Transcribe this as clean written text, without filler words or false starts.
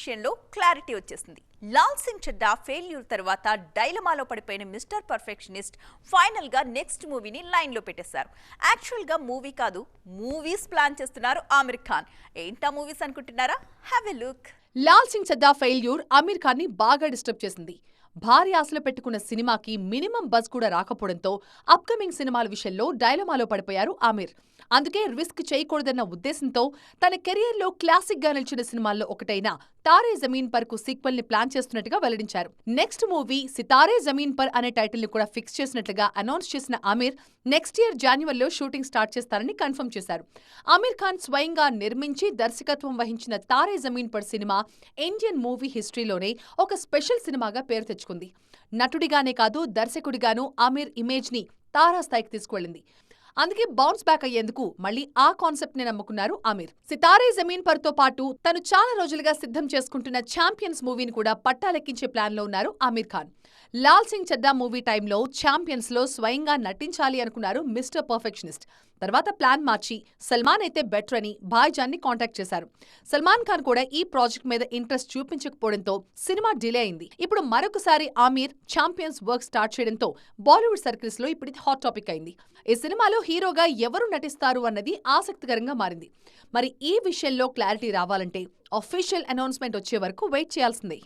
విషయంలో క్లారిటీ వచ్చేసింది. లాల్ సింగ్ చడ్డా ఫెయిల్యూర్ తర్వాత డైలమాలో పడిపోయిన మిస్టర్ పర్ఫెక్షనిస్ట్ ఫైనల్ గా నెక్స్ట్ మూవీని లైన్ లో పెట్టేశారు. యాక్చువల్ గా మూవీ కాదు, మూవీస్ ప్లాన్ చేస్తున్నారు ఆమిర్ ఖాన్. ఏంటా మూవీస్ అనుకుంటున్నారా? Have a look. Lal Singh Chaddha failure Aamir Khan ని బాగా డిస్టర్బ్ చేసింది. భారీ ఆశలు పెట్టుకున్న సినిమాకి మినిమం బజ్ కూడా రాకపోవడంతో అప్కమింగ్ సినిమాల విషయంలో డైలమాలో పడిపోయారు ఆమిర్. అందుకే రిస్క్ చేయకూడదన్న ఉద్దేశంతో తన కెరియర్ లో క్లాసిక్ గా నిలిచిన సినిమాల్లో ఒకటైన తారే జమీన్ పర్ కు సీక్వెల్ ని ప్లాన్ చేస్తున్నట్టుగా వెల్లడించారు. నెక్స్ట్ మూవీ సితారే జమీన్ పర్ అనే టైటిల్ ని కూడా ఫిక్స్ చేసినట్లుగా అనౌన్స్ చేసిన ఆమిర్ నెక్స్ట్ ఇయర్ జాన్యువరిలో షూటింగ్ స్టార్ట్ చేస్తారని కన్ఫర్మ్ చేశారు. ఆమిర్ ఖాన్ స్వయంగా నిర్మించి దర్శకత్వం వహించిన తారే జమీన్ పర్ సినిమా ఇండియన్ మూవీ హిస్టరీలోనే ఒక స్పెషల్ సినిమాగా పేరు తెచ్చుకుంది. నటుడిగానే కాదు, దర్శకుడిగానూ ఆమిర్ ఇమేజ్ ని తారాస్థాయికి తీసుకువెళ్లింది. అందుకే బౌన్స్ బ్యాక్ అయ్యేందుకు మళ్లీ ఆ కాన్సెప్ట్ ని నమ్ముకున్నారు ఆమిర్. సితారే జమీన్ పర్ తో పాటు తను చాలా రోజులుగా సిద్ధం చేసుకుంటున్న ఛాంపియన్స్ మూవీని కూడా పట్టాలెక్కించే ప్లాన్ లో ఉన్నారు ఆమిర్ ఖాన్. లాల్ సింగ్ చడ్డా మూవీ టైంలో ఛాంపియన్స్ లో స్వయంగా నటించాలి అనుకున్నారు మిస్టర్ పర్ఫెక్షనిస్ట్. తర్వాత ప్లాన్ మార్చి సల్మాన్ అయితే బెటర్ అని భాయ్జాన్ ని కాంటాక్ట్ చేశారు. సల్మాన్ ఖాన్ కూడా ఈ ప్రాజెక్ట్ మీద ఇంట్రెస్ట్ చూపించకపోవడంతో సినిమా డిలే అయింది. ఇప్పుడు మరొకసారి ఆమిర్ ఛాంపియన్స్ వర్క్ స్టార్ట్ చేయడంతో బాలీవుడ్ సర్కిల్స్ లో ఇప్పుడు హాట్ టాపిక్ అయింది. ఈ సినిమాలో హీరోగా ఎవరు నటిస్తారు అన్నది ఆసక్తికరంగా మారింది. మరి ఈ విషయంలో క్లారిటీ రావాలంటే అఫీషియల్ అనౌన్స్మెంట్ వచ్చే వరకు వెయిట్ చేయాల్సిందే.